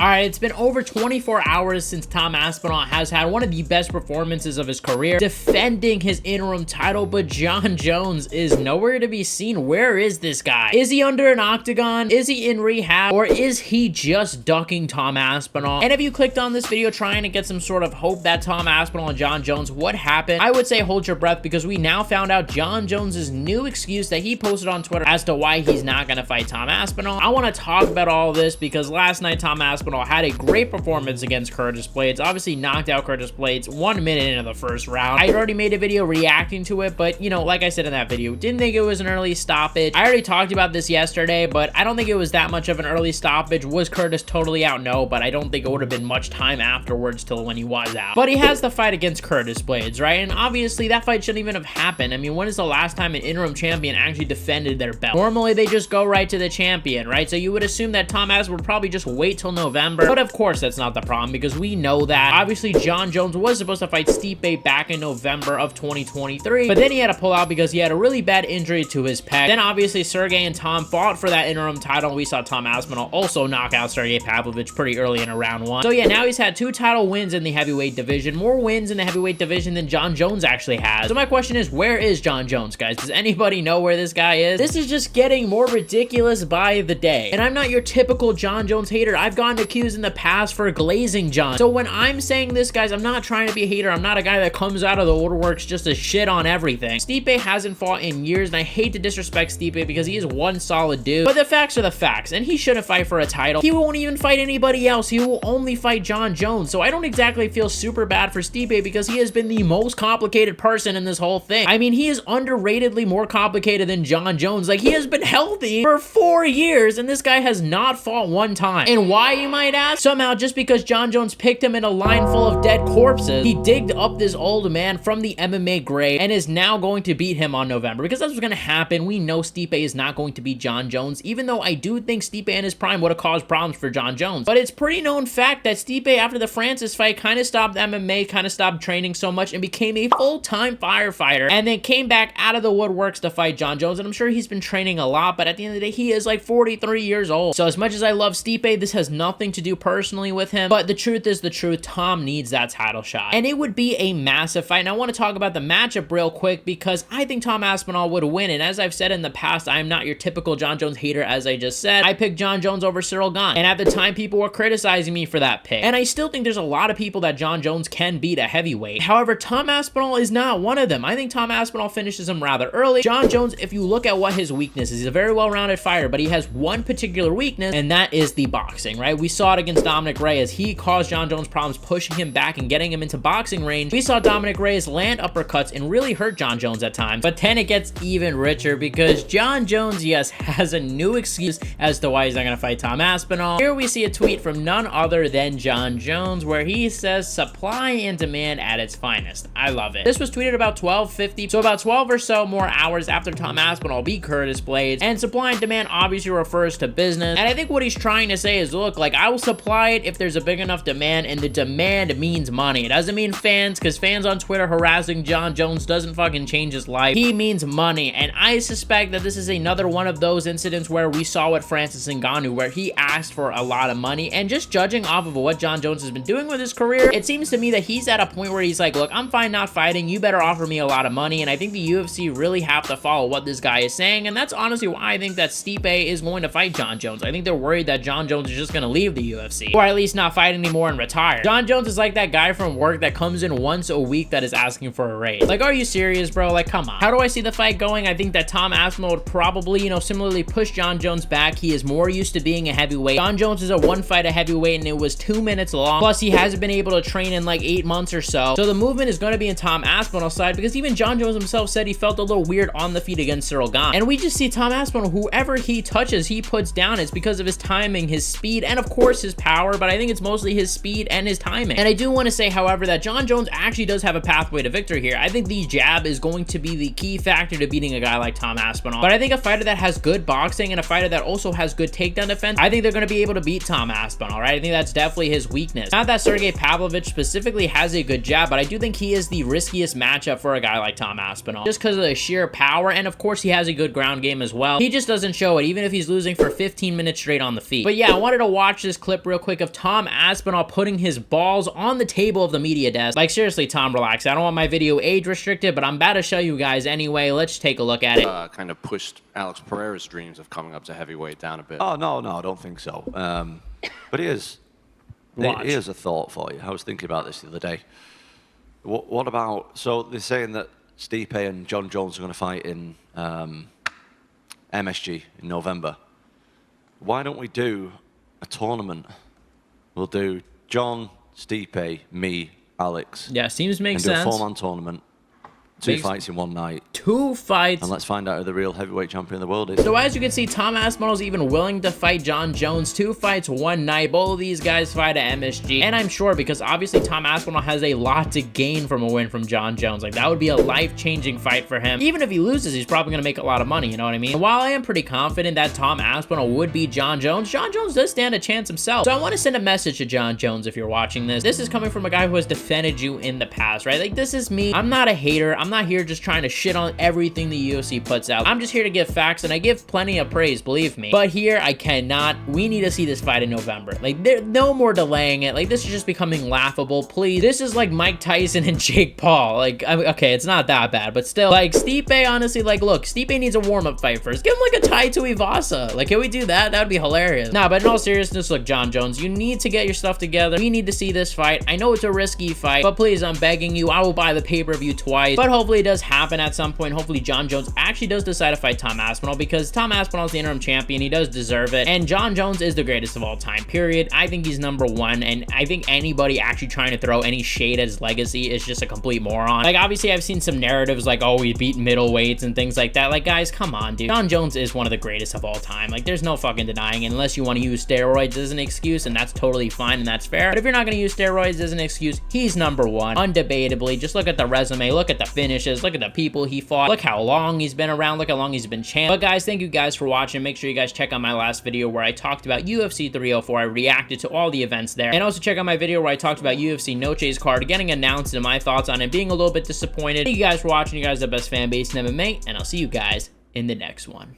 Alright, it's been over 24 hours since Tom Aspinall has had one of the best performances of his career, defending his interim title, but Jon Jones is nowhere to be seen. Where is this guy? Is he under an octagon? Is he in rehab? Or is he just ducking Tom Aspinall? And if you clicked on this video trying to get some sort of hope that Tom Aspinall and Jon Jones would happen, I would say hold your breath, because we now found out Jon Jones's new excuse that he posted on Twitter as to why he's not going to fight Tom Aspinall. I want to talk about all this because last night Tom Aspinall had a great performance against Curtis Blades. Obviously knocked out Curtis Blades 1 minute into the first round. I had already made a video reacting to it, but you know, like I said in that video, didn't think it was an early stoppage. I already talked about this yesterday, but I don't think it was that much of an early stoppage. Was Curtis totally out? No, but I don't think it would have been much time afterwards till when he was out. But he has the fight against Curtis Blades, right? And obviously that fight shouldn't even have happened. I mean, when is the last time an interim champion actually defended their belt? Normally they just go right to the champion, right? So you would assume that Tom Aspinall would probably just wait till November. But of course, that's not the problem, because we know that obviously Jon Jones was supposed to fight Stipe back in November of 2023, but then he had to pull out because he had a really bad injury to his pec. Then obviously Sergey and Tom fought for that interim title. We saw Tom Aspinall also knock out Sergey Pavlovich pretty early in a round 1. So yeah, now he's had 2 title wins in the heavyweight division, more wins in the heavyweight division than Jon Jones actually has. So my question is, where is Jon Jones, guys? Does anybody know where this guy is? This is just getting more ridiculous by the day. And I'm not your typical Jon Jones hater. I've gotten accused in the past for glazing Jon. So when I'm saying this, guys, I'm not trying to be a hater. I'm not a guy that comes out of the woodworks just to shit on everything. Stipe hasn't fought in years, and I hate to disrespect Stipe because he is one solid dude, but the facts are the facts, and he shouldn't fight for a title. He won't even fight anybody else. He will only fight Jon Jones. So I don't exactly feel super bad for Stipe because he has been the most complicated person in this whole thing. I mean, he is underratedly more complicated than Jon Jones. Like, he has been healthy for 4 years, and this guy has not fought one time. And why, you might ask? Somehow, just because Jon Jones picked him in a line full of dead corpses, he digged up this old man from the MMA grave and is now going to beat him on November, because that's what's going to happen. We know Stipe is not going to beat Jon Jones, even though I do think Stipe in his prime would have caused problems for Jon Jones. But it's pretty known fact that Stipe, after the Francis fight, kind of stopped MMA, kind of stopped training so much, and became a full-time firefighter, and then came back out of the woodworks to fight Jon Jones. And I'm sure he's been training a lot, but at the end of the day, he is like 43 years old. So as much as I love Stipe, this has nothing to do personally with him, but the truth is the truth. Tom needs that title shot, and it would be a massive fight. And I want to talk about the matchup real quick because I think Tom Aspinall would win. And as I've said in the past, I am not your typical Jon Jones hater. As I just said, I picked Jon Jones over Cyril Gane, and at the time people were criticizing me for that pick, and I still think there's a lot of people that Jon Jones can beat at heavyweight. However, Tom Aspinall is not one of them. I think Tom Aspinall finishes him rather early. Jon Jones, if you look at what his weakness is, he's a very well-rounded fighter, but he has one particular weakness, and that is the boxing, right? We saw it against Dominic Reyes. He caused Jon Jones problems, pushing him back and getting him into boxing range. We saw Dominic Reyes land uppercuts and really hurt Jon Jones at times. But then it gets even richer because Jon Jones, yes, has a new excuse as to why he's not going to fight Tom Aspinall. Here we see a tweet from none other than Jon Jones where he says supply and demand at its finest. I love it. This was tweeted about 12:50, so about 12 or so more hours after Tom Aspinall beat Curtis Blades. And supply and demand obviously refers to business. And I think what he's trying to say is, look, like, I will supply it if there's a big enough demand, and the demand means money. It doesn't mean fans, because fans on Twitter harassing Jon Jones doesn't fucking change his life. He means money, and I suspect that this is another one of those incidents where we saw with Francis Ngannou, where he asked for a lot of money, and just judging off of what Jon Jones has been doing with his career, it seems to me that he's at a point where he's like, look, I'm fine not fighting, you better offer me a lot of money. And I think the UFC really have to follow what this guy is saying, and that's honestly why I think that Stipe is going to fight Jon Jones. I think they're worried that Jon Jones is just going to leave the UFC, or at least not fight anymore and retire. Jon Jones is like that guy from work that comes in once a week that is asking for a raise. Like, are you serious, bro? Like, come on. How do I see the fight going? I think that Tom Aspinall would probably, you know, similarly push Jon Jones back. He is more used to being a heavyweight. Jon Jones is a one fight a heavyweight, and it was 2 minutes long. Plus, he hasn't been able to train in like 8 months or so. So the movement is going to be in Tom Aspinall's side, because even Jon Jones himself said he felt a little weird on the feet against Cyril Gane. And we just see Tom Aspinall, whoever he touches, he puts down. It's because of his timing, his speed, and of course his power, but I think it's mostly his speed and his timing. And I do want to say, however, that Jon Jones actually does have a pathway to victory here. I think the jab is going to be the key factor to beating a guy like Tom Aspinall. But I think a fighter that has good boxing and a fighter that also has good takedown defense, I think they're going to be able to beat Tom Aspinall, right? I think that's definitely his weakness. Not that Sergey Pavlovich specifically has a good jab, but I do think he is the riskiest matchup for a guy like Tom Aspinall, just because of the sheer power, and of course he has a good ground game as well. He just doesn't show it, even if he's losing for 15 minutes straight on the feet. But yeah, I wanted to watch this clip real quick of Tom Aspinall putting his balls on the table of the media desk. Like, seriously, Tom, relax. I don't want my video age restricted, but I'm about to show you guys anyway. Let's take a look at it. Kind of pushed Alex Pereira's dreams of coming up to heavyweight down a bit. Oh, no, I don't think so. But here's a thought for you. I was thinking about this the other day. What about, so they're saying that Stipe and John Jones are going to fight in MSG in November. Why don't we do a tournament? We'll do John, Stipe, me, Alex. Yeah, seems to make sense. And do a 4-man tournament. Two fights in one night. 2 fights. And let's find out who the real heavyweight champion of the world is. So as you can see, Tom Aspinall's even willing to fight John Jones. 2 fights, 1 night. Both of these guys fight at MSG. And I'm sure, because obviously Tom Aspinall has a lot to gain from a win from John Jones. Like, that would be a life-changing fight for him. Even if he loses, he's probably going to make a lot of money, you know what I mean? And while I am pretty confident that Tom Aspinall would beat John Jones does stand a chance himself. So I want to send a message to John Jones if you're watching this. This is coming from a guy who has defended you in the past, right? Like, this is me. I'm not a hater. I'm not here just trying to shit on everything the UFC puts out. I'm just here to give facts, and I give plenty of praise, believe me. But here, I cannot. We need to see this fight in November. Like, there's no more delaying it. Like, this is just becoming laughable. Please. This is like Mike Tyson and Jake Paul. Like, okay, it's not that bad, but still. Like, Stipe, honestly, like, look, Stipe needs a warm-up fight first. Give him, like, a Tai Tuivasa. Like, can we do that? That would be hilarious. Nah, but in all seriousness, look, John Jones, you need to get your stuff together. We need to see this fight. I know it's a risky fight, but please, I'm begging you, I will buy the pay-per-view twice. But hopefully it does happen at some point. Hopefully John Jones actually does decide to fight Tom Aspinall, because Tom Aspinall is the interim champion. He does deserve it, and John Jones is the greatest of all time, period. I think he's #1, and I think anybody actually trying to throw any shade at his legacy is just a complete moron. Like, obviously I've seen some narratives like, oh, he beat middleweights and things like that. Like, guys, come on, dude. John Jones is one of the greatest of all time. Like, there's no fucking denying it, unless you want to use steroids as an excuse, and that's totally fine and that's fair. But if you're not going to use steroids as an excuse, he's #1, undebatably. Just look at the resume, look at the finishes, look at the people he fought, look how long he's been around, look how long he's been champ. But guys, thank you guys for watching. Make sure you guys check out my last video where I talked about UFC 304. I reacted to all the events there. And also check out my video where I talked about UFC Noche's card getting announced and my thoughts on it, being a little bit disappointed. Thank you guys for watching. You guys are the best fan base in MMA, and I'll see you guys in the next one.